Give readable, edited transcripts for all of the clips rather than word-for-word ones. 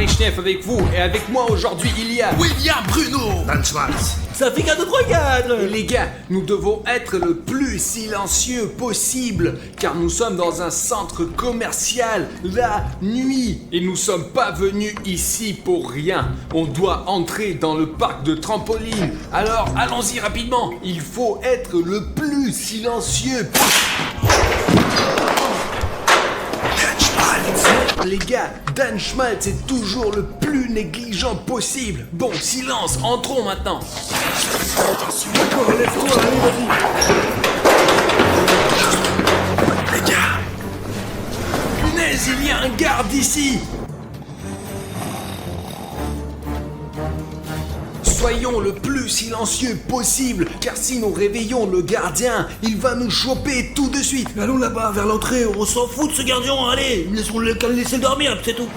Marie-Schneef avec vous, et avec moi aujourd'hui il y a... William Bruno. Dan Schmaltz. Ça fait qu'un autre regarde. Et les gars, nous devons être le plus silencieux possible, car nous sommes dans un centre commercial, la nuit. Et nous sommes pas venus ici pour rien. On doit entrer dans le parc de trampoline. Alors, allons-y rapidement. Il faut être le plus silencieux possible. Les gars, Dan Schmaltz est toujours le plus négligent possible. Bon, silence, entrons maintenant. D'accord, lève-toi, allez, vas-y. Les gars. Punaise, il y a un garde ici. Soyons le plus silencieux possible, car si nous réveillons le gardien, il va nous choper tout de suite. Allons là-bas, vers l'entrée, on s'en fout de ce gardien, allez, laissons-le laisser dormir, c'est tout.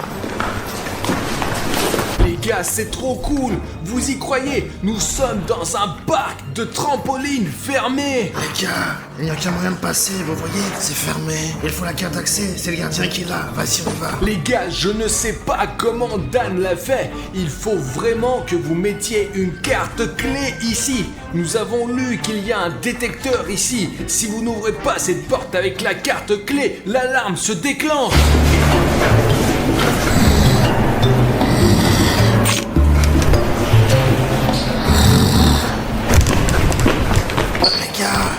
Les gars, c'est trop cool. Vous y croyez? Nous sommes dans un parc de trampoline fermé. Les gars, il n'y a qu'un moyen de passer, vous voyez, c'est fermé. Il faut la carte d'accès, c'est le gardien qui est là. Vas-y, on y va. Les gars, je ne sais pas comment Dan l'a fait. Il faut vraiment que vous mettiez une carte clé ici. Nous avons lu qu'il y a un détecteur ici. Si vous n'ouvrez pas cette porte avec la carte clé, l'alarme se déclenche. Les gars.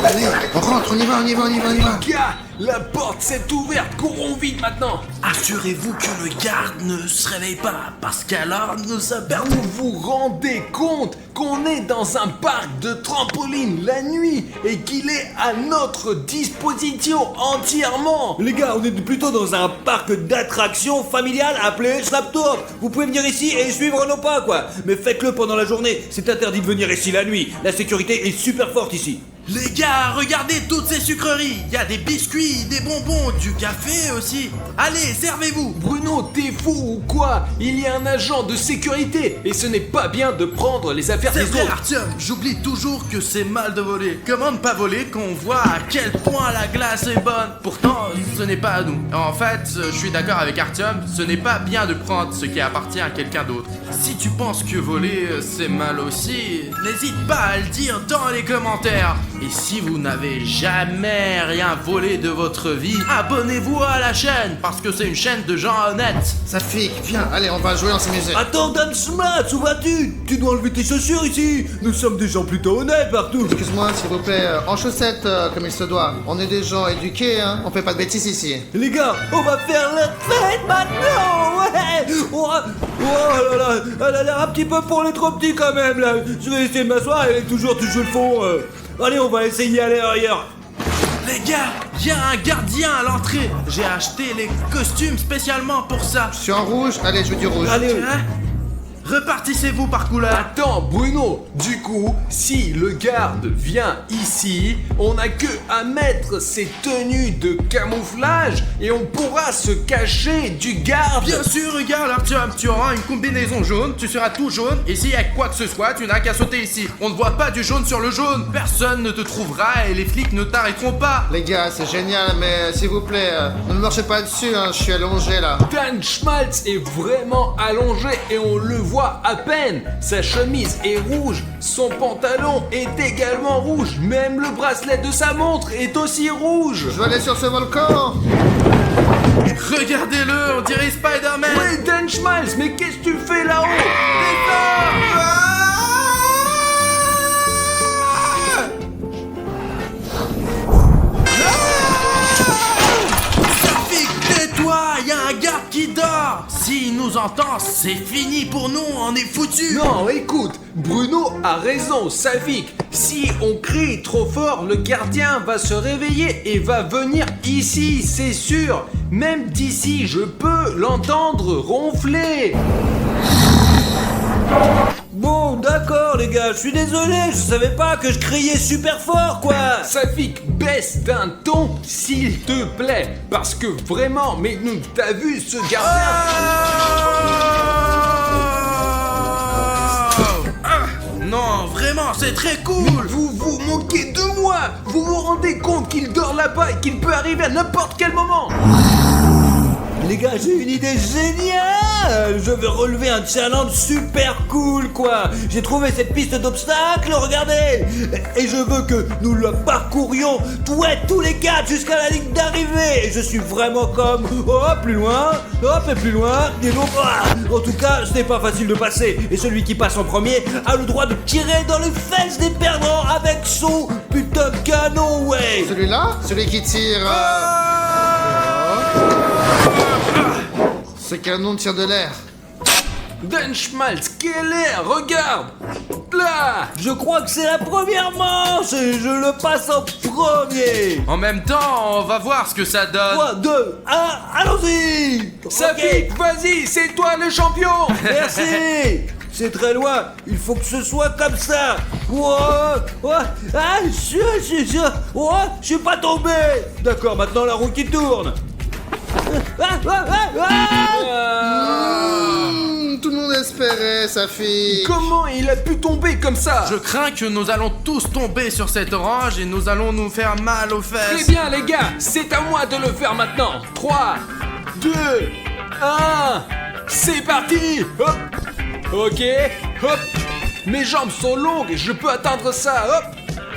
Allez, on rentre, on y va. Les gars, la porte s'est ouverte. Courons vite maintenant. Assurez-vous que le garde ne se réveille pas, parce qu'alors nous avons... Vous vous rendez compte qu'on est dans un parc de trampoline la nuit et qu'il est à notre disposition entièrement. Les gars, on est plutôt dans un parc d'attractions familiales appelé Slaptop. Vous pouvez venir ici et suivre nos pas, quoi. Mais faites-le pendant la journée, c'est interdit de venir ici la nuit. La sécurité est super forte ici. Les gars, regardez toutes ces sucreries. Il y a des biscuits, des bonbons, du café aussi. Allez, servez-vous. Bruno, t'es fou ou quoi? Il y a un agent de sécurité et ce n'est pas bien de prendre les affaires C'est des vrai, autres. Artyom, j'oublie toujours que c'est mal de voler. Comment ne pas voler quand on voit à quel point la glace est bonne? Pourtant, ce n'est pas à nous. En fait, je suis d'accord avec Artyom, ce n'est pas bien de prendre ce qui appartient à quelqu'un d'autre. Si tu penses que voler, c'est mal aussi, n'hésite pas à le dire dans les commentaires. Et si vous n'avez jamais rien volé de votre vie, abonnez-vous à la chaîne, parce que c'est une chaîne de gens honnêtes. Safik, viens, allez, on va jouer, on s'amuser. Attends, Dan Schmaltz, où vas-tu? Tu dois enlever tes chaussures ici. Nous sommes des gens plutôt honnêtes partout. Excuse-moi, s'il vous plaît, en chaussettes, comme il se doit. On est des gens éduqués, hein. On fait pas de bêtises ici. Les gars, on va faire la fête maintenant, ouais. Oh là là, elle a l'air un petit peu pour les trop petits quand même là. Je vais essayer de m'asseoir, elle est toujours tu joues le fond. Allez, on va essayer à l'intérieur. Les gars, il y a un gardien à l'entrée. J'ai acheté les costumes spécialement pour ça. Je suis en rouge, allez, je veux du rouge. Allez, Hein? Repartissez-vous par couleur. Attends, Bruno, du coup, si le garde vient ici, on n'a que à mettre ses tenues de camouflage et on pourra se cacher du garde. Bien sûr, regarde Artyom, tu auras une combinaison jaune, tu seras tout jaune, et s'il y a quoi que ce soit, tu n'as qu'à sauter ici. On ne voit pas du jaune sur le jaune, personne ne te trouvera et les flics ne t'arrêteront pas. Les gars, c'est génial, mais s'il vous plaît, ne me marchez pas dessus, hein, je suis allongé là. Dan Schmaltz est vraiment allongé et on le voit à peine. Sa chemise est rouge, son pantalon est également rouge, même le bracelet de sa montre est aussi rouge. Je veux aller sur ce volcan. Regardez-le, on dirait Spider-Man. Ouais, Dan Schmaltz, mais qu'est-ce que tu fais là-haut? Tais-toi, il y a un garde qui dort. S'il nous entend, c'est fini pour nous, on est foutus. Non, écoute, Bruno a raison, Safik. Si on crie trop fort, le gardien va se réveiller et va venir ici, c'est sûr. Même d'ici, je peux l'entendre ronfler. bon, d'accord les gars, je suis désolé, je savais pas que je criais super fort quoi. Safik, baisse d'un ton, s'il te plaît. Parce que vraiment, mais nous, t'as vu ce gardien? Non, vraiment, c'est très cool. Vous vous moquez de moi. Vous vous rendez compte qu'il dort là-bas et qu'il peut arriver à n'importe quel moment? Les gars, j'ai une idée géniale. Je vais relever un challenge super cool, quoi. J'ai trouvé cette piste d'obstacles, regardez. Et je veux que nous la parcourions tous les quatre jusqu'à la ligne d'arrivée. Et je suis vraiment comme, plus loin, hop, et plus loin. Et donc, en tout cas, ce n'est pas facile de passer. Et celui qui passe en premier a le droit de tirer dans les fesses des perdants avec son putain de canon, ouais. Celui-là? Celui qui tire... Ce canon tire de l'air. Denschmalz, quel air, regarde. Là. Je crois que c'est la première manche et je le passe en premier. En même temps, on va voir ce que ça donne. 3, 2, 1, allons-y. Safik, vas-y, c'est toi le champion. Merci. C'est très loin, il faut que ce soit comme ça. Je suis pas tombé. D'accord, maintenant la roue qui tourne. Tout le monde espérait, sa fille. Comment il a pu tomber comme ça? Je crains que nous allons tous tomber sur cette orange et nous allons nous faire mal aux fesses. Très bien les gars, c'est à moi de le faire maintenant. 3, 2, 1, c'est parti. Hop. Ok, hop. Mes jambes sont longues et je peux atteindre ça. Hop,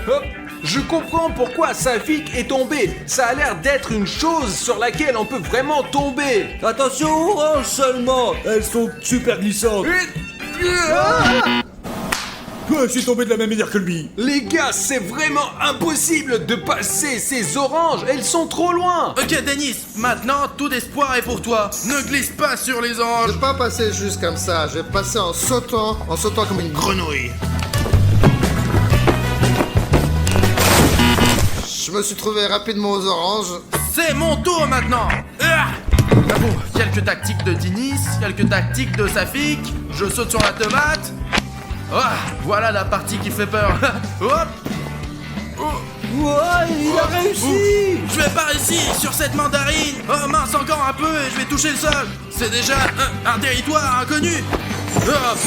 hop. Je comprends pourquoi Safik est tombé. Ça a l'air d'être une chose sur laquelle on peut vraiment tomber. Attention aux oranges seulement, elles sont super glissantes. Je suis tombé de la même manière que lui. Les gars, c'est vraiment impossible de passer ces oranges. Elles sont trop loin. Ok Denis, maintenant tout espoir est pour toi. Ne glisse pas sur les Je oranges. vais pas passer juste comme ça, je vais passer en sautant comme une grenouille. Je me suis trouvé rapidement aux oranges. C'est mon tour maintenant. Bon, quelques tactiques de Denis, quelques tactiques de Safik. Je saute sur la tomate. Voilà la partie qui fait peur. Hop. Il a réussi. Je vais pas réussir sur cette mandarine. Oh mince, encore un peu et je vais toucher le sol. C'est déjà un territoire inconnu. Hop.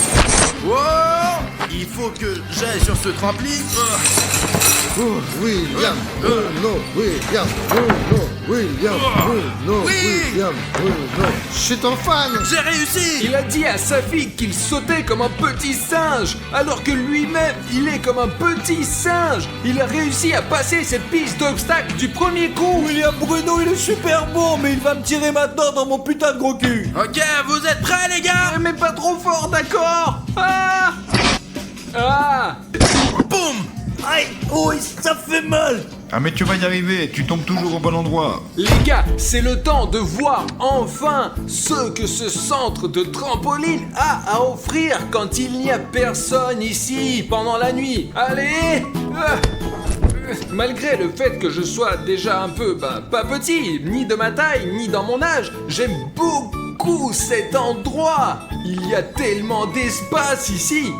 Wow. Il faut que j'aille sur ce trampoline. William, Bruno, William, Bruno, William, Bruno, Oui. William, Bruno. Je suis ton fan. J'ai réussi. Il a dit à Safik qu'il sautait comme un petit singe, alors que lui-même, il est comme un petit singe. Il a réussi à passer cette piste d'obstacle du premier coup. William Bruno, il est super bon, mais il va me tirer maintenant dans mon putain de gros cul. Ok, vous êtes prêts les gars? Mais pas trop fort, d'accord? Ah! Boum. Aïe, ça fait mal. Ah mais tu vas y arriver, tu tombes toujours au bon endroit. Les gars, c'est le temps de voir enfin ce que ce centre de trampoline a à offrir quand il n'y a personne ici pendant la nuit. Allez! Malgré le fait que je sois déjà un peu, pas petit, ni de ma taille, ni dans mon âge, j'aime beaucoup cet endroit. Il y a tellement d'espace ici.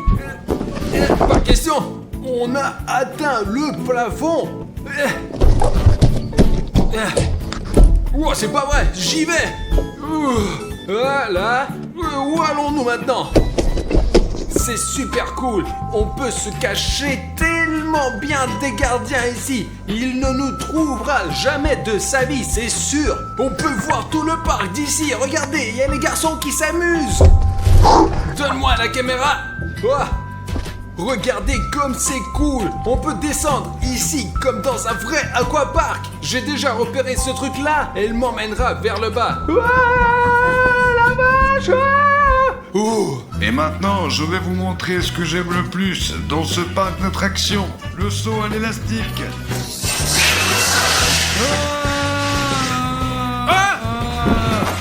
Pas question, on a atteint le plafond. Oh, c'est pas vrai, j'y vais. Voilà. Où allons-nous maintenant? C'est super cool. On peut se cacher tellement bien des gardiens ici. Il ne nous trouvera jamais de sa vie, c'est sûr. On peut voir tout le parc d'ici. Regardez, il y a les garçons qui s'amusent. Donne-moi la caméra. Regardez comme c'est cool. On peut descendre ici comme dans un vrai aquapark. J'ai déjà repéré ce truc là. Elle m'emmènera vers le bas. La vache. Et maintenant, je vais vous montrer ce que j'aime le plus dans ce parc d'attractions, le saut à l'élastique.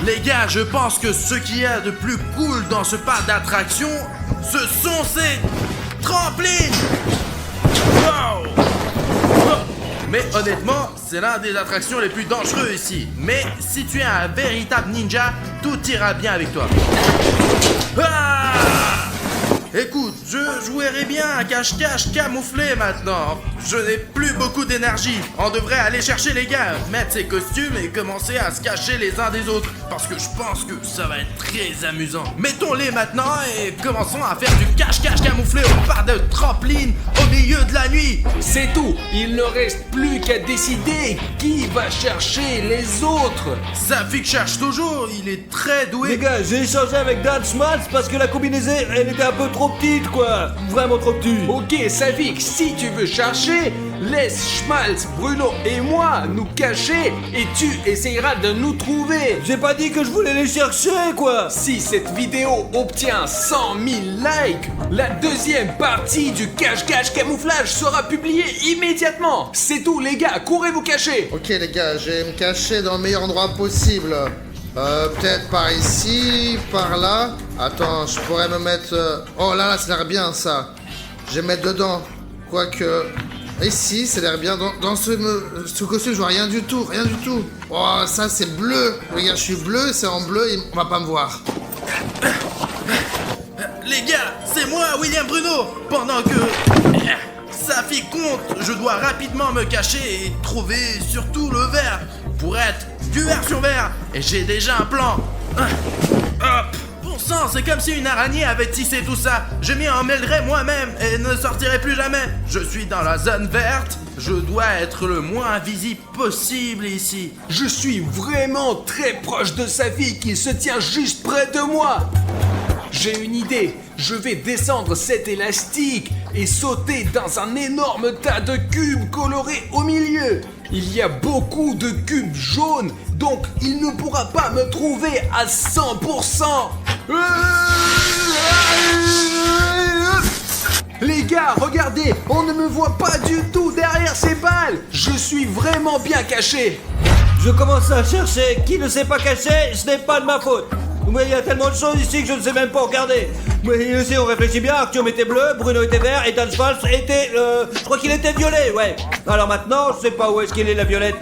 Les gars, je pense que ce qu'il y a de plus cool dans ce parc d'attractions, ce sont ces trampolines. Wow. Mais honnêtement, c'est l'un des attractions les plus dangereuses ici. Mais si tu es un véritable ninja, tout ira bien avec toi. Écoute, je jouerais bien à cache-cache camouflé maintenant. Je n'ai plus beaucoup d'énergie. On devrait aller chercher les gars, mettre ces costumes et commencer à se cacher les uns des autres. Parce que je pense que ça va être très amusant. Mettons-les maintenant et commençons à faire du cache-cache camouflé au pas de trampoline au milieu de la nuit. C'est tout. Il ne reste plus qu'à décider qui va chercher les autres. Safik cherche toujours, il est très doué. Les gars, j'ai échangé avec Dan Schmaltz parce que la combinaison, elle était un peu trop petite, quoi. Vraiment trop petite. Ok, Savik, si tu veux chercher, laisse Schmaltz, Bruno et moi nous cacher et tu essayeras de nous trouver. J'ai pas dit que je voulais les chercher, quoi. Si cette vidéo obtient 100 000 likes, la deuxième partie du cache-cache camouflage sera publiée immédiatement. C'est tout les gars, courez vous cacher. Ok les gars, je vais me cacher dans le meilleur endroit possible. Peut-être par ici, par là. Attends, je pourrais me mettre... Oh là là, ça a l'air bien ça. Je vais me mettre dedans. Quoique... Ici, ça a l'air bien. Dans ce costume, je vois rien du tout, rien du tout. Oh, ça c'est bleu. Regarde, je suis bleu, c'est en bleu et on va pas me voir. Les gars, c'est moi, William Bruno. Pendant que Safik compte, je dois rapidement me cacher et trouver surtout le verre pour être du verre sur verre. Et j'ai déjà un plan. Hop. Bon sang, c'est comme si une araignée avait tissé tout ça. Je m'y emmêlerai moi-même et ne sortirai plus jamais. Je suis dans la zone verte. Je dois être le moins visible possible ici. Je suis vraiment très proche de Savik, il se tient juste près de moi. J'ai une idée, je vais descendre cet élastique et sauter dans un énorme tas de cubes colorés au milieu. Il y a beaucoup de cubes jaunes, donc il ne pourra pas me trouver à 100%. Les gars, regardez, on ne me voit pas du tout derrière ces balles. Je suis vraiment bien caché. Je commence à chercher. Qui ne s'est pas caché, ce n'est pas de ma faute. Mais il y a tellement de choses ici que je ne sais même pas regarder. Mais ici on réfléchit bien, Arthur était bleu, Bruno était vert et Dan Schmaltz était... je crois qu'il était violet, ouais. Alors maintenant, je sais pas où est-ce qu'il est la violette.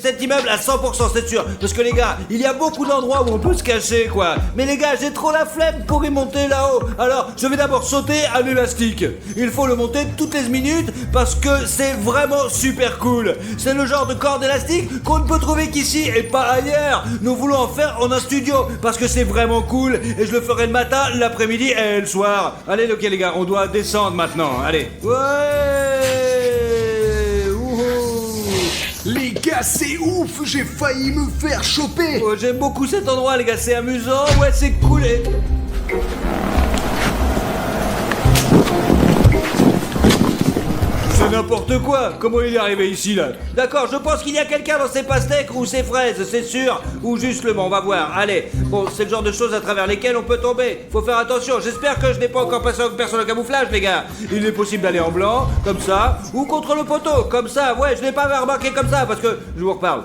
Cet immeuble à 100%, c'est sûr. Parce que les gars, il y a beaucoup d'endroits où on peut se cacher, quoi. Mais les gars, j'ai trop la flemme pour y monter là-haut. Alors, je vais d'abord sauter à l'élastique. Il faut le monter toutes les minutes parce que c'est vraiment super cool. C'est le genre de corde élastique qu'on ne peut trouver qu'ici et pas ailleurs. Nous voulons en faire en un studio parce que c'est vraiment cool et je le ferai le matin, l'après-midi et le soir. Allez, ok les gars, on doit descendre maintenant. Allez. Ouais. Wouhou. Les gars, c'est ouf, j'ai failli me faire choper. Oh, j'aime beaucoup cet endroit, les gars, c'est amusant. Ouais, c'est cool. C'est n'importe quoi. Comment il est arrivé ici, là? D'accord, je pense qu'il y a quelqu'un dans ces pastèques ou ces fraises, c'est sûr. Ou juste le on va voir. Allez, bon, c'est le genre de choses à travers lesquelles on peut tomber. Faut faire attention. J'espère que je n'ai pas encore passé en personne au camouflage, les gars. Il est possible d'aller en blanc, comme ça, ou contre le poteau, comme ça. Ouais, je l'ai pas remarqué comme ça, parce que je vous reparle.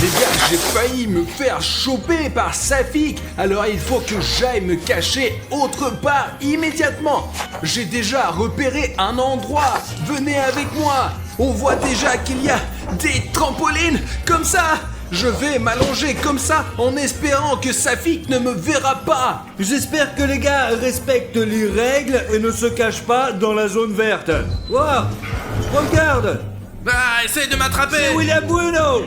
Les gars, j'ai failli me faire choper par Safik, alors il faut que j'aille me cacher autre part immédiatement. J'ai déjà repéré un endroit, venez avec moi. On voit déjà qu'il y a des trampolines comme ça. Je vais m'allonger comme ça en espérant que Safik ne me verra pas. J'espère que les gars respectent les règles et ne se cachent pas dans la zone verte. Wow, regarde. Ah, essaye de m'attraper. C'est William Bruno.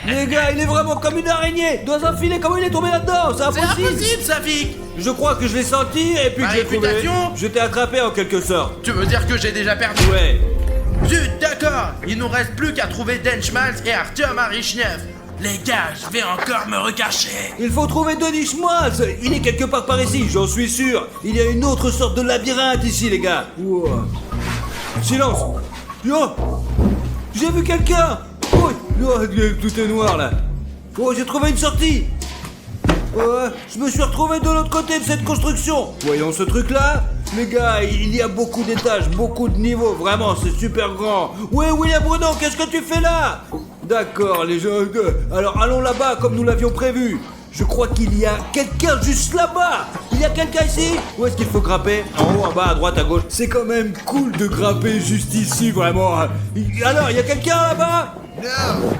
Les gars, il est vraiment comme une araignée dans un filet. Comment il est tombé là-dedans? C'est impossible, Safik. Je crois que je l'ai senti et puis que j'ai trouvé. Je t'ai attrapé en quelque sorte. Tu veux dire que j'ai déjà perdu? Ouais. Zut, d'accord. Il nous reste plus qu'à trouver Dan Schmaltz et Artyom Arichnev. Les gars, je vais encore me recacher. Il faut trouver Denis Schmaltz. Il est quelque part par ici, j'en suis sûr. Il y a une autre sorte de labyrinthe ici, les gars. Wow. Silence. Yo, j'ai vu quelqu'un. Oh, tout est noir là. Oh, j'ai trouvé une sortie. Je me suis retrouvé de l'autre côté de cette construction. Voyons ce truc là. Les gars, il y a beaucoup d'étages, beaucoup de niveaux. Vraiment, c'est super grand. Ouais, William Bruno, qu'est-ce que tu fais là? D'accord, les gens. Alors allons là-bas comme nous l'avions prévu. Je crois qu'il y a quelqu'un juste là-bas. Il y a quelqu'un ici? Où est-ce qu'il faut grimper? En haut, en bas, à droite, à gauche. C'est quand même cool de grimper juste ici, vraiment. Alors, il y a quelqu'un là-bas? Non.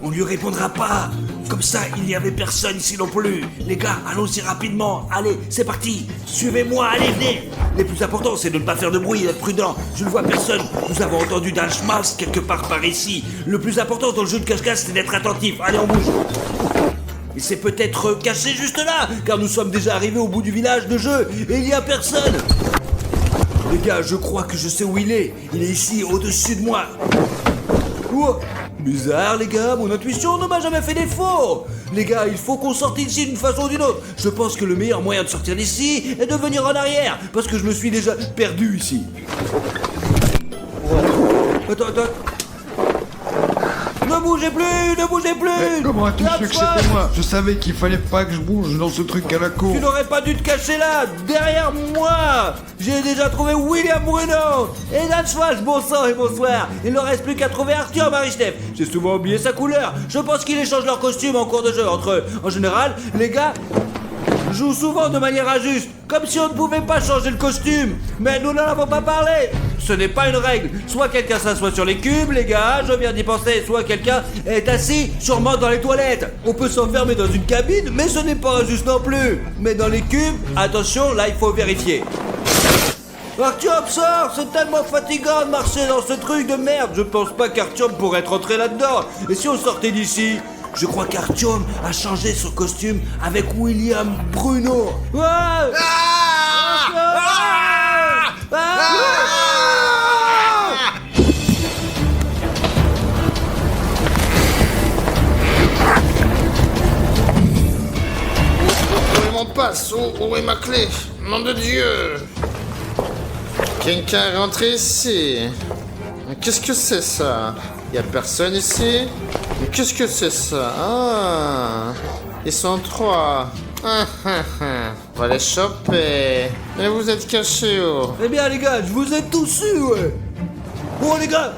On lui répondra pas. Comme ça, il n'y avait personne ici non plus. Les gars, allons-y rapidement. Allez, c'est parti. Suivez-moi, allez, venez. Le plus important, c'est de ne pas faire de bruit, d'être prudent. Je ne vois personne. Nous avons entendu d'un schmaltz quelque part par ici. Le plus important dans le jeu de cache-cache, c'est d'être attentif. Allez, on bouge. Il s'est peut-être caché juste là, car nous sommes déjà arrivés au bout du village de jeu et il n'y a personne. Les gars, je crois que je sais où il est. Il est ici, au-dessus de moi. Oh, bizarre, les gars, mon intuition ne m'a jamais fait défaut. Les gars, il faut qu'on sorte d'ici d'une façon ou d'une autre. Je pense que le meilleur moyen de sortir d'ici est de venir en arrière, parce que je me suis déjà perdu ici. Attends. Ne bougez plus, ne bougez plus. Mais comment as-tu su que c'était moi? Je savais qu'il fallait pas que je bouge dans ce truc à la cour. Tu n'aurais pas dû te cacher là, derrière moi. J'ai déjà trouvé William Bruno et Dan Schwartz, bon sang et bonsoir. Il ne reste plus qu'à trouver Arthur Marie-Steph. J'ai souvent oublié sa couleur. Je pense qu'ils échangent leurs costumes en cours de jeu entre eux. En général, les gars jouent souvent de manière injuste, comme si on ne pouvait pas changer le costume. Mais nous n'en avons pas parlé. Ce n'est pas une règle. Soit quelqu'un s'assoit sur les cubes, les gars, je viens d'y penser. Soit quelqu'un est assis, sûrement dans les toilettes. On peut s'enfermer dans une cabine, mais ce n'est pas injuste non plus. Mais dans les cubes, attention, là il faut vérifier. Artyom, sors, c'est tellement fatigant de marcher dans ce truc de merde. Je pense pas qu'Artyom pourrait rentrer là-dedans. Et si on sortait d'ici? Je crois qu'Artyom a changé son costume avec William Bruno. Ouais. Où est mon passe? Où est ma clé? Nom de Dieu! Quelqu'un est rentré ici. Mais qu'est-ce que c'est ça? Y a personne ici? Mais qu'est-ce que c'est ça? Ah! Ils sont trois. On va les choper. Mais vous êtes cachés où? Eh bien les gars, je vous ai tous eu, ouais. Bon les gars,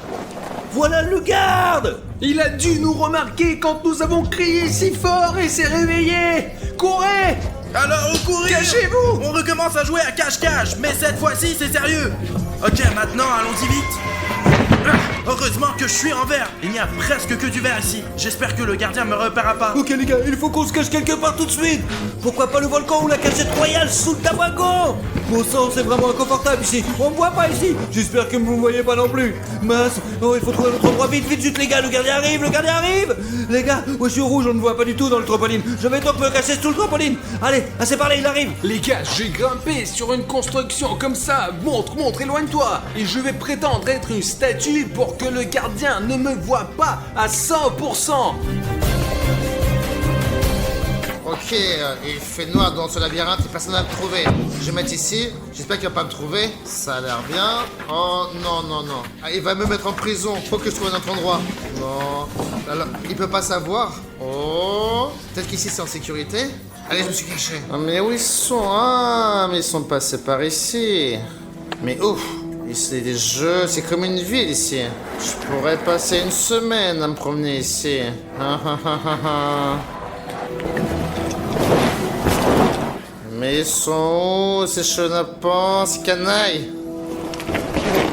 voilà le garde. Il a dû nous remarquer quand nous avons crié si fort et s'est réveillé. Courez! Alors, au courir! Cachez-vous! On recommence à jouer à cache-cache, mais cette fois-ci, c'est sérieux! Ok, maintenant, allons-y vite! Heureusement que je suis en verre! Il n'y a presque que du verre ici. J'espère que le gardien me repérera pas. Ok les gars, il faut qu'on se cache quelque part tout de suite. Pourquoi pas le volcan ou la cachette royale sous le tabaco? Bon sang, c'est vraiment inconfortable ici. On me voit pas ici. J'espère que vous me voyez pas non plus. Mince, oh, il faut trouver notre endroit vite, les gars, le gardien arrive. Les gars, moi je suis au rouge, on ne me voit pas du tout dans le trampoline. Je vais donc me cacher sous le trampoline. Allez, assez parlé, il arrive. Les gars, j'ai grimpé sur une construction comme ça. Montre, éloigne-toi. Et je vais prétendre être une statue pour que le gardien ne me voit pas à 100%. Ok, il fait noir dans ce labyrinthe et personne n'a me trouver. Je vais mettre ici, j'espère qu'il va pas me trouver. Ça a l'air bien. Oh non. Ah, il va me mettre en prison. Faut que je trouve un autre endroit. Non. Alors, il peut pas savoir. Oh. Peut-être qu'ici c'est en sécurité. Allez, je me suis caché. Ah, mais où ils sont? Ah, mais ils sont passés par ici. Mais ouf. C'est des jeux, c'est comme une ville ici. Je pourrais passer une semaine à me promener ici. Mais ils sont où ces chenapans, ces canailles?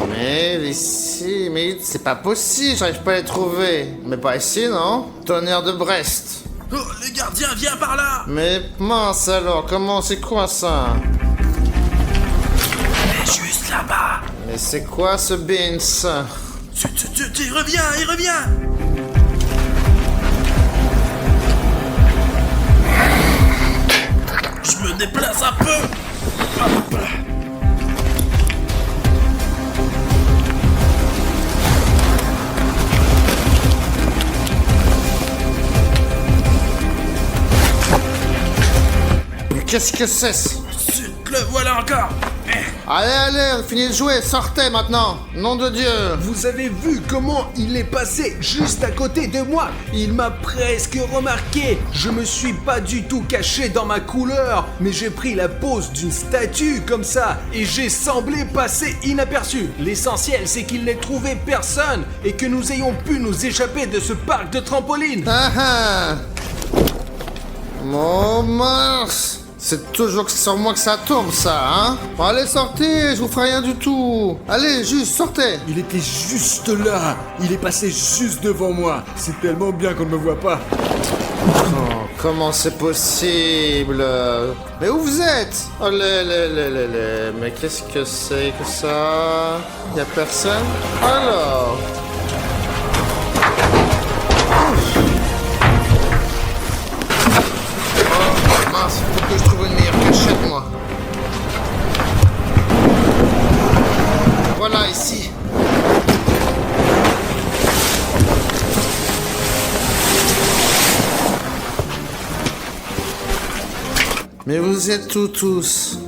Mais ici, mais c'est pas possible, j'arrive pas à les trouver. Mais pas ici, non? Tonnerre de Brest. Oh, le gardien vient par là! Mais mince alors, comment, c'est quoi ça? Juste là-bas! Mais c'est quoi ce beans? Il revient! Je me déplace un peu! Hop. Mais qu'est-ce que c'est? Le voilà encore! Allez, finis de jouer, sortez maintenant! Nom de Dieu! Vous avez vu comment il est passé juste à côté de moi? Il m'a presque remarqué. Je me suis pas du tout caché dans ma couleur, mais j'ai pris la pose d'une statue comme ça et j'ai semblé passer inaperçu. L'essentiel, c'est qu'il n'ait trouvé personne et que nous ayons pu nous échapper de ce parc de trampoline. Oh mince! C'est toujours sur moi que ça tombe, ça, hein? Bon, allez, sortez, je vous ferai rien du tout. Allez, juste, sortez. Il était juste là. Il est passé juste devant moi. C'est tellement bien qu'on ne me voit pas. Oh, comment c'est possible? Mais où vous êtes? Oh, mais qu'est-ce que c'est que ça? Y a personne? Alors... Oh, mince, faut que je trouve une meilleure cachette, moi. Voilà, ici. Mais vous êtes où tous?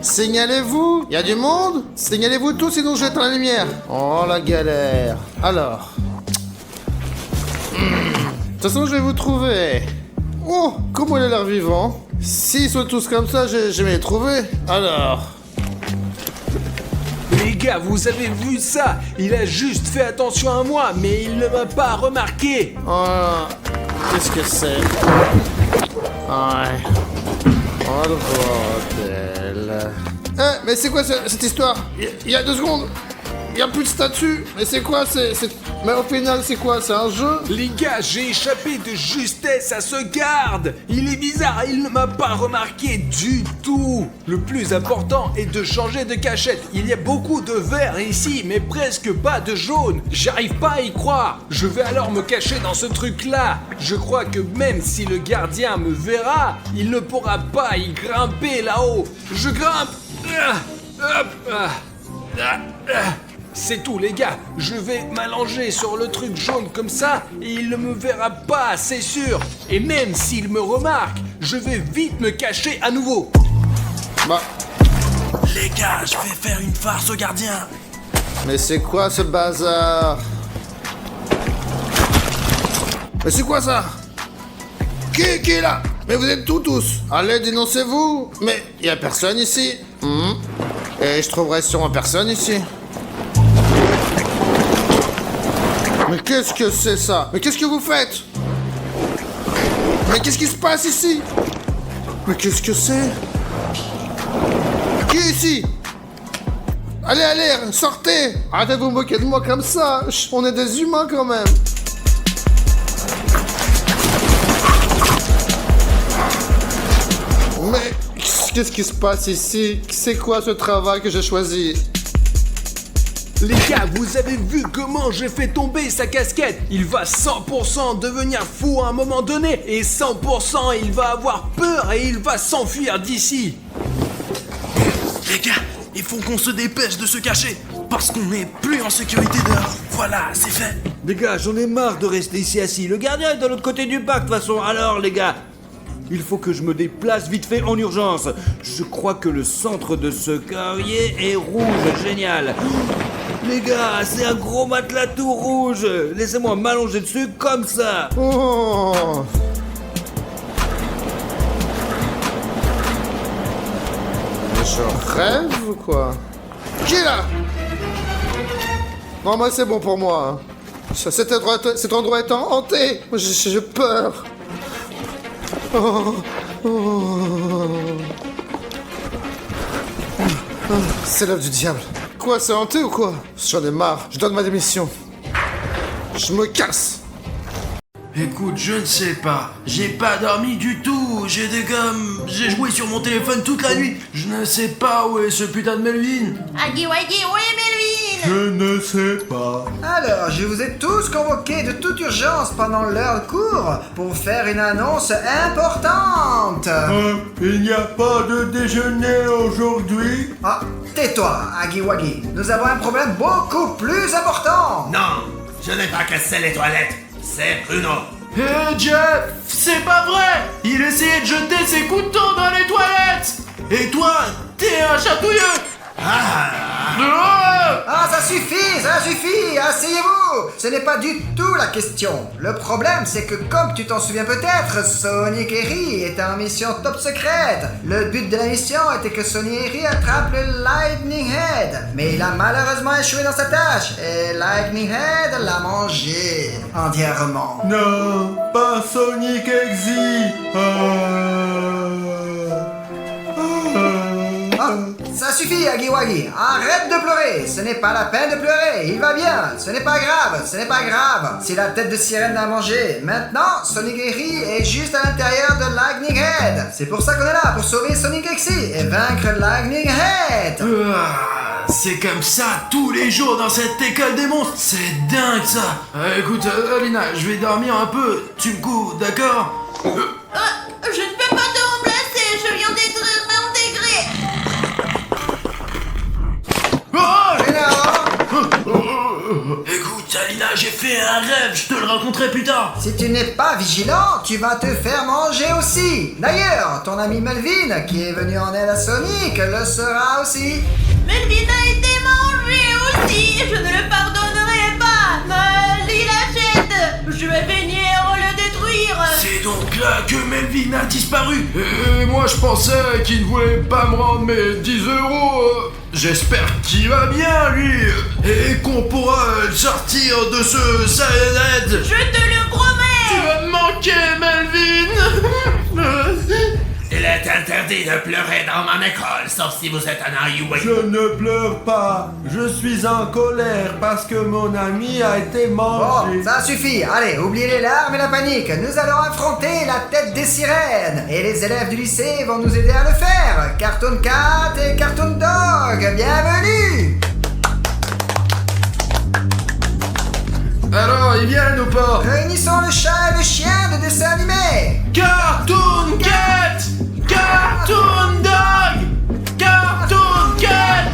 Signalez-vous? Y a du monde? Signalez-vous tous, sinon je vais éteindre la lumière. Oh la galère. Alors. De toute façon, je vais vous trouver. Oh, comment il a l'air vivant. S'ils sont tous comme ça, je vais les trouver. Alors. Les gars, vous avez vu ça? Il a juste fait attention à moi, mais il ne m'a pas remarqué. Oh, qu'est-ce que c'est? Ouais. Oh le bordel. Mais c'est quoi cette histoire? Il y a 2 secondes. Il y a plus de statue. Mais c'est quoi? Mais au final, c'est quoi? C'est un jeu? Les gars, j'ai échappé de justesse à ce garde. Il est bizarre, il ne m'a pas remarqué du tout. Le plus important est de changer de cachette. Il y a beaucoup de vert ici, mais presque pas de jaune. J'arrive pas à y croire. Je vais alors me cacher dans ce truc-là. Je crois que même si le gardien me verra, il ne pourra pas y grimper là-haut. Je grimpe. C'est tout les gars, je vais m'allonger sur le truc jaune comme ça et il ne me verra pas, c'est sûr. Et même s'il me remarque, je vais vite me cacher à nouveau. Bah, Les gars, je vais faire une farce au gardien. mais c'est quoi ce bazar? Mais c'est quoi ça? Qui est là? Mais vous êtes tous? Allez, dénoncez-vous. Mais y a personne ici. Et je trouverai sûrement personne ici. Mais qu'est-ce que c'est ça? Mais qu'est-ce que vous faites? Mais qu'est-ce qui se passe ici? Mais qu'est-ce que c'est? Qui est ici? Allez, sortez! Arrêtez de vous moquer de moi comme ça! On est des humains quand même! Mais qu'est-ce qui se passe ici? C'est quoi ce travail que j'ai choisi? Les gars, vous avez vu comment j'ai fait tomber sa casquette? Il va 100% devenir fou à un moment donné et 100% il va avoir peur et il va s'enfuir d'ici. Les gars, il faut qu'on se dépêche de se cacher. Parce qu'on n'est plus en sécurité dehors. Voilà, c'est fait. Les gars, j'en ai marre de rester ici assis. Le gardien est de l'autre côté du parc de toute façon. Alors les gars, il faut que je me déplace vite fait en urgence. Je crois que le centre de ce carrier est rouge. Génial. Les gars, c'est un gros matelas tout rouge. Laissez-moi m'allonger dessus comme ça. Oh! Mais je rêve ou quoi? Qui est là? Non, moi c'est bon pour moi. Cet endroit est hanté. J'ai peur. Oh. C'est l'œuvre du diable. Quoi, c'est hanté ou quoi? J'en ai marre, je donne ma démission. Je me casse. Écoute, je ne sais pas. J'ai pas dormi du tout. J'ai joué sur mon téléphone toute la nuit. Je ne sais pas où est ce putain de Melvin. Aggy Waggy, où est Melvin? Je ne sais pas. Alors, je vous ai tous convoqués de toute urgence pendant l'heure de cours pour faire une annonce importante. Il n'y a pas de déjeuner aujourd'hui. Ah, tais-toi, Aggy Waggy. Nous avons un problème beaucoup plus important. Non, je n'ai pas cassé les toilettes, c'est Bruno. Hé Jeff, c'est pas vrai. Il essayait de jeter ses couteaux dans les toilettes. Et toi, t'es un chatouilleux. Ah, ça suffit, asseyez-vous. Ce n'est pas du tout la question. Le problème, c'est que comme tu t'en souviens peut-être, Sonic et Ri étaient en mission top secrète. Le but de la mission était que Sonic et Ri attrapent le Lightning Head. Mais il a malheureusement échoué dans sa tâche. Et Lightning Head l'a mangé entièrement. Non, pas Sonic Exy. Ah, Ça suffit, Agiwagi. Arrête de pleurer. Ce n'est pas la peine de pleurer. Il va bien. Ce n'est pas grave. Ce n'est pas grave. Si la tête de sirène a mangé. Maintenant, Sonic Eri est juste à l'intérieur de Lightning Head. C'est pour ça qu'on est là, pour sauver Sonic Exy et vaincre Lightning Head. C'est comme ça tous les jours dans cette école des monstres. C'est dingue ça. Écoute, Alina, je vais dormir un peu. Tu me couvres, d'accord? Je ne peux pas te remplacer, je viens d'être réintégré. Écoute, Alina, j'ai fait un rêve. Je te le raconterai plus tard. Si tu n'es pas vigilant, tu vas te faire manger aussi. D'ailleurs, ton ami Melvin, qui est venu en aide à Sonic, le sera aussi. Melvin a été mangé aussi, je ne le pardonnerai pas. Il achète, je vais venir le détruire. C'est donc là que Melvin a disparu. Et moi, je pensais qu'il ne voulait pas me rendre mes 10 €. J'espère qu'il va bien, lui. Et qu'on pourra le sortir de ce Saiyanhead. Je te le promets. Tu vas me manquer, Melvin. Il est interdit de pleurer dans mon école, sauf si vous êtes un Ayuway. Je ne pleure pas. Je suis en colère parce que mon ami a été mangé. Bon, ça suffit. Allez, oubliez les larmes et la panique. Nous allons affronter la tête des sirènes. Et les élèves du lycée vont nous aider à le faire. Cartoon Cat et Cartoon Dog, bienvenue. Alors, ils viennent ou pas? Réunissons le chat et le chien de dessin animé. Cartoon Cat! Cartoon Dog! Cartoon Cat!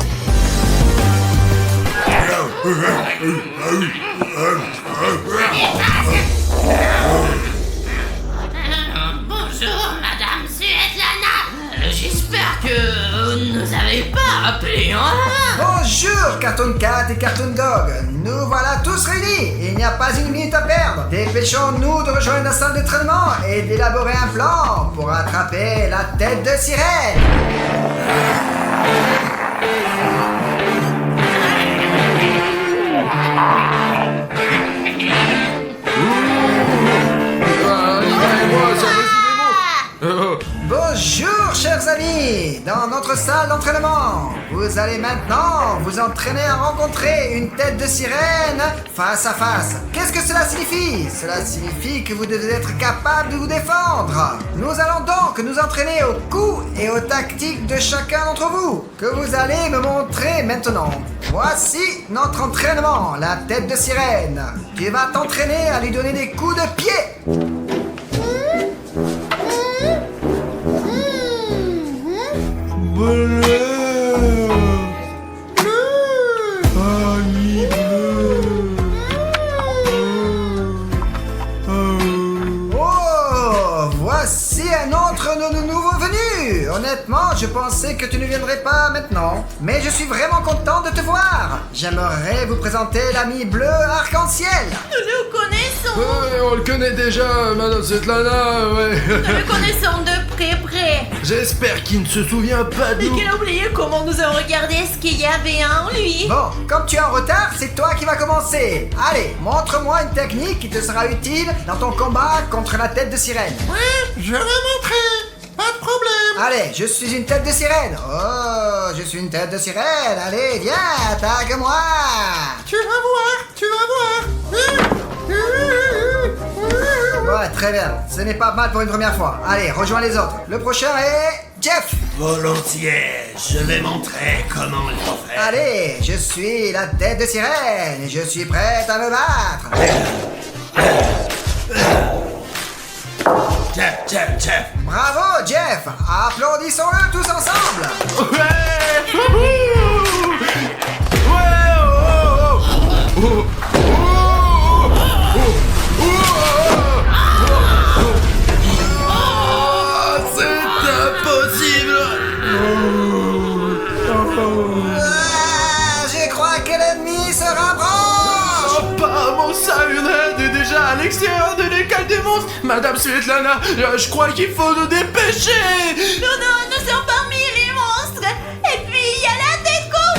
Bonjour, Madame Svetlana. J'espère que vous ne nous avez pas appelés en vain. Bonjour Cartoon Cat et Cartoon Dog. Nous voilà tous réunis. Il n'y a pas une minute à perdre. Dépêchons-nous de rejoindre la salle d'entraînement et d'élaborer un plan pour attraper la tête de sirène. Bonjour chers amis, dans notre salle d'entraînement, vous allez maintenant vous entraîner à rencontrer une tête de sirène face à face. Qu'est-ce que cela signifie? Cela signifie que vous devez être capable de vous défendre. Nous allons donc nous entraîner aux coups et aux tactiques de chacun d'entre vous, que vous allez me montrer maintenant. Voici notre entraînement, la tête de sirène. Tu vas t'entraîner à lui donner des coups de pied. Oh, voici un autre de nos nouveaux venus. Honnêtement, je pensais que tu ne viendrais pas maintenant. Mais je suis vraiment content de te voir. J'aimerais vous présenter l'ami bleu arc-en-ciel. Nous le connaissons. Ouais, on le connaît déjà, Madame Svetlana, ouais. Nous le connaissons de près. J'espère qu'il ne se souvient pas de Mais nous. qu'il a oublié comment nous avons regardé ce qu'il y avait en lui. Bon, comme tu es en retard, c'est toi qui vas commencer. Allez, montre-moi une technique qui te sera utile dans ton combat contre la tête de sirène. Je vais montrer. Pas de problème. Allez, je suis une tête de sirène. Oh, je suis une tête de sirène. Allez, viens, attaque-moi. Tu vas voir. Ouais, très bien. Ce n'est pas mal pour une première fois. Allez, rejoins les autres. Le prochain est Jeff. Volontiers, je vais montrer comment il faut faire. Allez, je suis la tête de sirène et je suis prête à me battre. Jeff. Bravo, Jeff. Applaudissons-le tous ensemble. Je crois que l'ennemi se rapproche. Pas mon Saiyanhead est déjà à l'extérieur de l'école des monstres. Madame Svetlana, je crois qu'il faut nous dépêcher. Nous sommes parmi les monstres. Et puis il y a la tête qu'on...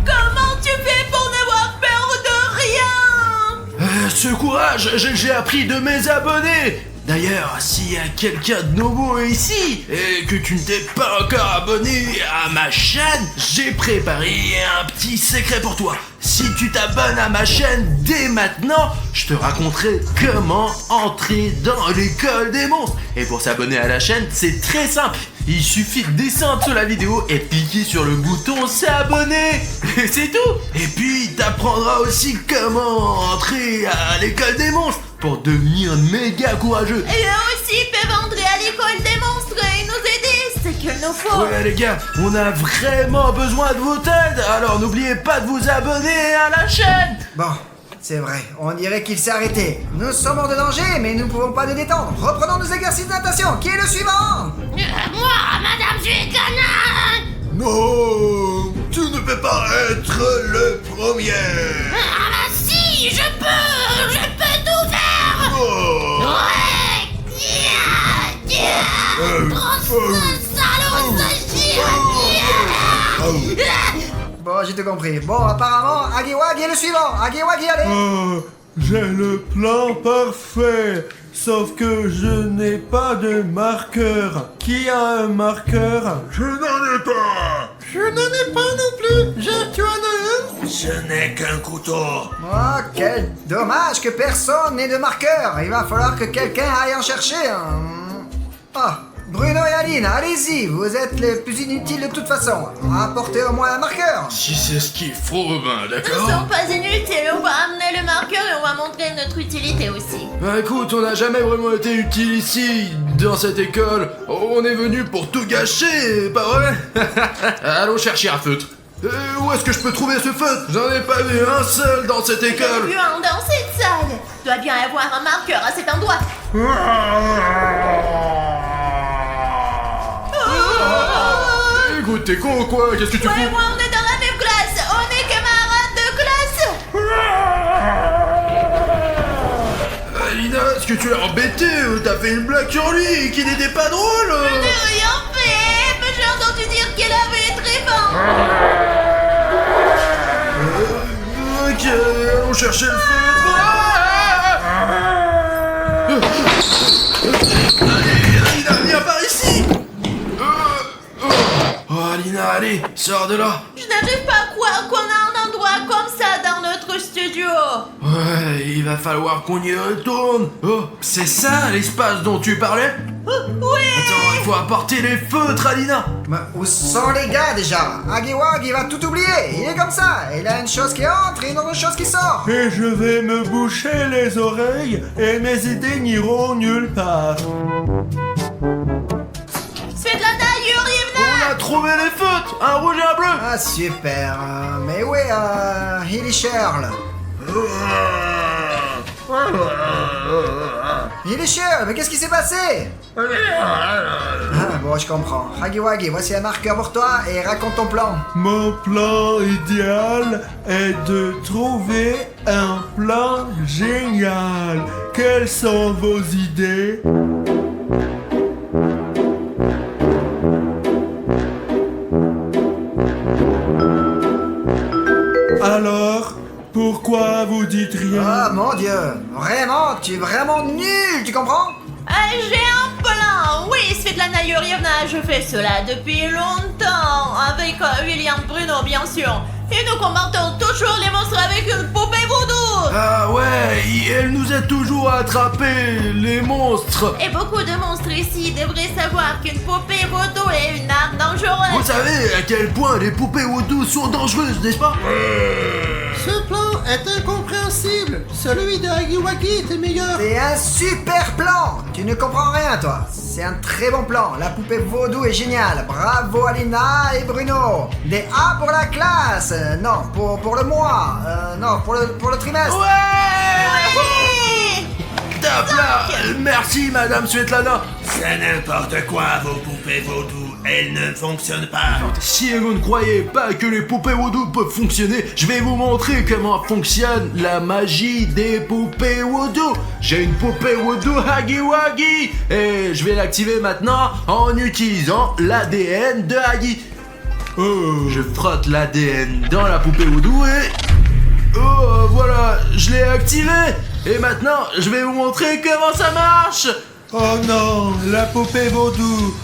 Comment tu fais pour n'avoir peur de rien? Ce courage, j'ai appris de mes abonnés. D'ailleurs, s'il y a quelqu'un de nouveau ici et que tu ne t'es pas encore abonné à ma chaîne, j'ai préparé un petit secret pour toi. Si tu t'abonnes à ma chaîne dès maintenant, je te raconterai comment entrer dans l'école des monstres. Et pour s'abonner à la chaîne, c'est très simple. Il suffit de descendre sur la vidéo et cliquer sur le bouton s'abonner. Et c'est tout. Et puis, t'apprendras aussi comment entrer à l'école des monstres pour devenir méga courageux. Et eux aussi peuvent entrer à l'école des monstres et nous aider, c'est qu'il nous faut. Ouais les gars, on a vraiment besoin de votre aide, alors n'oubliez pas de vous abonner à la chaîne. Bon, c'est vrai, on dirait qu'il s'est arrêté. Nous sommes hors de danger, mais nous ne pouvons pas nous détendre. Reprenons nos exercices de natation. Qui est le suivant? Moi, Madame Suécana. Non, tu ne peux pas être le premier. Ah bah si, je peux tout faire. Oh. Ouais. Salaud, Bon, j'ai tout compris. Bon, apparemment, Agiwagi est le suivant. Agiwagi, allez. J'ai le plan parfait, sauf que je n'ai pas de marqueur. Qui a un marqueur? Je n'en ai pas. Je n'en ai pas non plus. Tu en as un? Je n'ai qu'un couteau. Oh, quel dommage que personne n'ait de marqueur. Il va falloir que quelqu'un aille en chercher un. Ah, Bruno et Aline, allez-y. Vous êtes les plus inutiles de toute façon. Apportez au moins un marqueur. Si c'est ce qu'il faut, ben Nous d'accord. sommes pas inutiles, on va amener le marqueur et on va montrer notre utilité aussi. Bah écoute, on n'a jamais vraiment été utile ici, dans cette école. On est venu pour tout gâcher, pas vrai? Allons chercher un feutre. Où est-ce que je peux trouver ce feutre? J'en ai pas vu un seul dans cette école. Plus un dans cette salle. Doit bien y avoir un marqueur à cet endroit. Écoute, t'es con ou quoi? Qu'est-ce que tu Toi et fous? moi, on est dans la même classe. On est camarades de classe. Alina, est-ce que tu l'as embêté? T'as fait une blague sur lui qui n'était pas drôle. Je n'ai rien fait, mais j'ai entendu dire qu'elle avait très faim. Ok, allons chercher le feutre. Alina, viens par ici. Oh, Alina, allez, sors de là. Je n'arrive pas à croire qu'on a un endroit comme ça dans notre studio. Ouais, il va falloir qu'on y retourne. Oh, c'est ça l'espace dont tu parlais? Oui. Attends, il faut apporter les feutres, Alina. Mais où sont les gars déjà? Agiwagi va tout oublier. Il est comme ça. Il a une chose qui entre et une autre chose qui sort. Et je vais me boucher les oreilles et mes idées n'iront nulle part. Svetlana Yurievna. On a trouvé les feutres, un rouge et un bleu. Ah super. Mais où est Hilly Shirl? Hilly Shirl, mais qu'est-ce qui s'est passé? Ah bon, je comprends. Agiwagi, voici un marqueur pour toi et raconte ton plan. Mon plan idéal est de trouver un plan génial. Quelles sont vos idées? Alors, pourquoi vous dites rien? Ah mon dieu, vraiment, tu es vraiment nul, tu comprends? J'ai un plan. Oui, Svetlana Yurievna, je fais cela depuis longtemps. Avec William Bruno, bien sûr. Et nous combattons toujours les monstres avec une poupée vaudou. Ah ouais, elle nous a toujours attrapé les monstres. Et beaucoup de monstres ici devraient savoir qu'une poupée vaudou est une arme dangereuse. Vous savez à quel point les poupées vaudou sont dangereuses, n'est-ce pas? Ce plan est incompréhensible. Celui de Agiwagi était meilleur. C'est un super plan. Tu ne comprends rien, toi. C'est un très bon plan. La poupée vaudou est géniale. Bravo Alina et Bruno. Des A pour la classe. Non, pour le mois. Non, pour le trimestre. Ouais. Top là. Merci Madame Svetlana. C'est n'importe quoi, vos poupées vaudou. Elles ne fonctionnent pas. Si vous ne croyez pas que les poupées vaudou peuvent fonctionner, je vais vous montrer comment fonctionne la magie des poupées vaudou. J'ai une poupée vaudou Agiwagi et je vais l'activer maintenant en utilisant l'ADN de Agi. Je frotte l'ADN dans la poupée vaudou et... Oh voilà, je l'ai activé. Et maintenant, je vais vous montrer comment ça marche. Oh non, la poupée vaudou.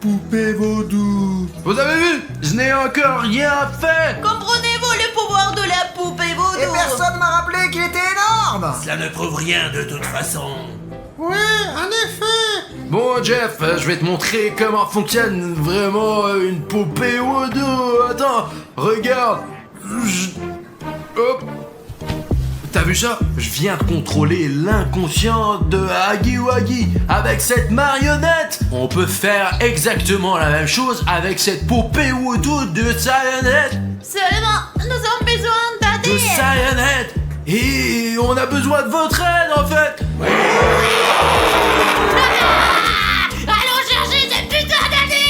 Poupée vaudou. Vous avez vu? Je n'ai encore rien fait. Comprenez-vous le pouvoir de la poupée vaudou? Et personne m'a rappelé qu'il était énorme. Cela ne prouve rien de toute façon. Ouais, en effet. Bon Jeff, je vais te montrer comment fonctionne vraiment une poupée vaudou. Attends, regarde. Hop. T'as vu ça? Je viens de contrôler l'inconscient de Huggy Wuggy. Avec cette marionnette, on peut faire exactement la même chose avec cette poupée vaudou de Cyanide. Seulement, nous avons besoin De d'aider. Cyanide. Et on a besoin de votre aide en fait. Allons chercher cette putain d'ADN.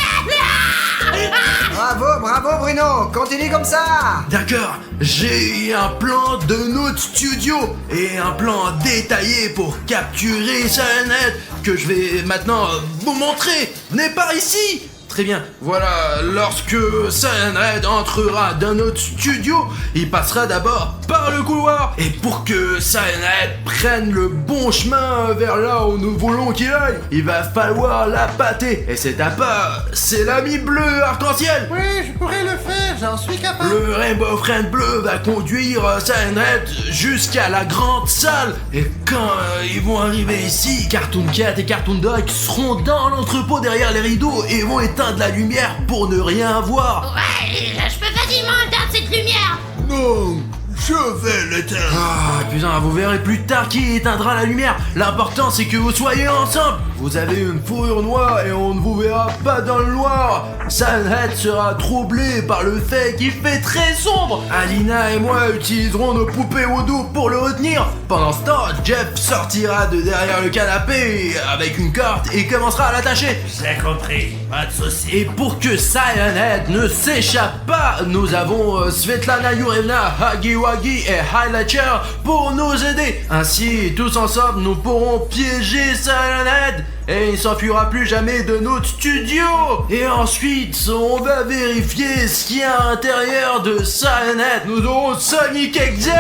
Bravo Bruno, continue comme ça. D'accord, j'ai un plan de notre studio et un plan détaillé pour capturer Cyanide que je vais maintenant vous montrer. Venez par ici. Très bien, voilà, lorsque Cyanide entrera dans notre studio, il passera d'abord par le couloir. Et pour que Cyanide prenne le bon chemin vers là où nous voulons qu'il aille, il va falloir la pâter. Et cet appât, c'est l'ami bleu arc-en-ciel. Oui, je pourrais le faire, j'en suis capable. Le Rainbow Friend bleu va conduire Cyanide jusqu'à la grande salle. Et quand ils vont arriver ici, Cartoon Cat et Cartoon Dog seront dans l'entrepôt derrière les rideaux et vont éteindre de la lumière pour ne rien voir. Ouais, je peux facilement éteindre cette lumière. Non, je vais l'éteindre. Ah putain, vous verrez plus tard qui éteindra la lumière. L'important c'est que vous soyez ensemble. Vous avez une fourrure noire et on ne vous verra pas dans le noir. Cyanide sera troublé par le fait qu'il fait très sombre. Alina et moi utiliserons nos poupées vaudou pour le retenir. Pendant ce temps, Jeff sortira de derrière le canapé avec une corde et commencera à l'attacher. J'ai compris, pas de soucis. Et pour que Cyanide ne s'échappe pas, nous avons Svetlana Yurevna, Huggy Wuggy et Highlighter pour nous aider. Ainsi, tous ensemble, nous pourrons piéger Cyanide et il s'enfuira plus jamais de notre studio. Et ensuite, on va vérifier ce qu'il y a à l'intérieur de Cyanide. Nous aurons Sonic XJ,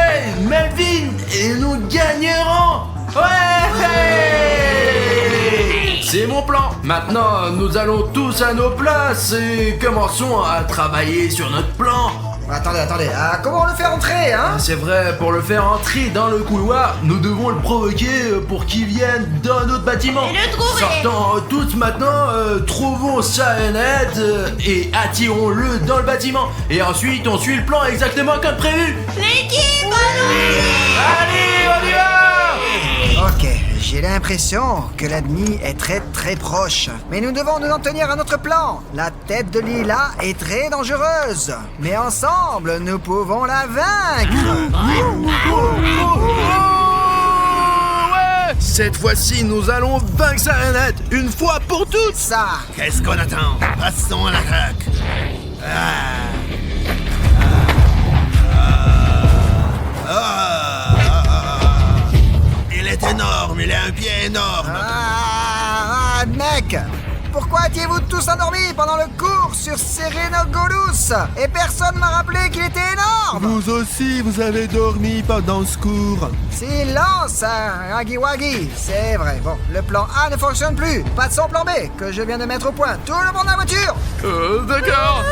Melvin et nous gagnerons. Ouais! C'est mon plan. Maintenant, nous allons tous à nos places et commençons à travailler sur notre plan. Attendez, comment on le fait rentrer, hein? C'est vrai, pour le faire entrer dans le couloir, nous devons le provoquer pour qu'il vienne dans notre bâtiment. Et le trouver. Sortant tous maintenant, trouvons Cyanide et attirons-le dans le bâtiment. Et ensuite, on suit le plan exactement comme prévu. L'équipe, allons-y. Allez, on y va! Ok, j'ai l'impression que l'ennemi est très proche. Mais nous devons nous en tenir à notre plan. La tête de Lila est très dangereuse. Mais ensemble, nous pouvons la vaincre. Ouais! Cette fois-ci, nous allons vaincre Cyanide une fois pour toutes. Ça. Qu'est-ce qu'on attend? Passons à l'attaque. Il est énorme, il a un pied énorme. Mec, pourquoi étiez-vous tous endormis pendant le cours sur Serenogolus? Et personne m'a rappelé qu'il était énorme. Vous aussi, vous avez dormi pendant ce cours. Silence, Huggy Wuggy. C'est vrai. Bon, le plan A ne fonctionne plus. Pas de son plan B, que je viens de mettre au point. Tout le monde dans la voiture. D'accord.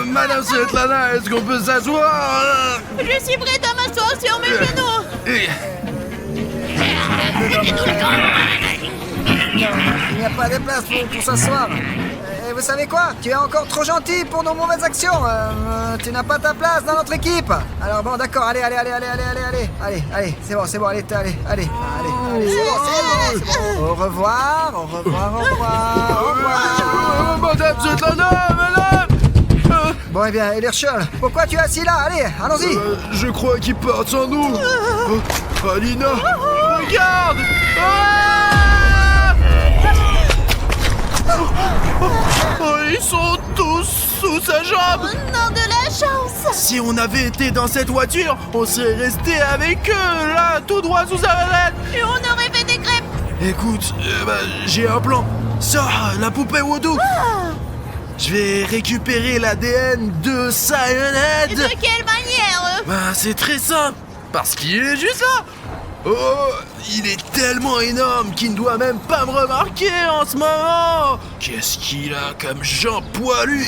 Madame Svetlana, est-ce qu'on peut s'asseoir? Je suis prête à m'asseoir sur mes genoux. Il n'y a pas de place pour s'asseoir. Et vous savez quoi? Tu es encore trop gentil pour nos mauvaises actions. Tu n'as pas ta place dans notre équipe. Alors bon, d'accord, allez, c'est bon, allez, c'est bon. Au revoir. Madame Svetlana, madame! Bon, eh bien, Ederchel, pourquoi tu es assis là? Allez, allons-y. Je crois qu'ils partent sans nous. Alina, regarde! Ils sont tous sous sa jambe. Non, de la chance. Si on avait été dans cette voiture, on serait resté avec eux, là, tout droit sous sa tête. Et on aurait fait des crêpes. Écoute, j'ai un plan. Sors la poupée vaudou. Je vais récupérer l'ADN de Cyanide. Et de quelle manière Bah, c'est très simple. Parce qu'il est juste là. Oh, il est tellement énorme qu'il ne doit même pas me remarquer en ce moment. Qu'est-ce qu'il a comme Jean poilu?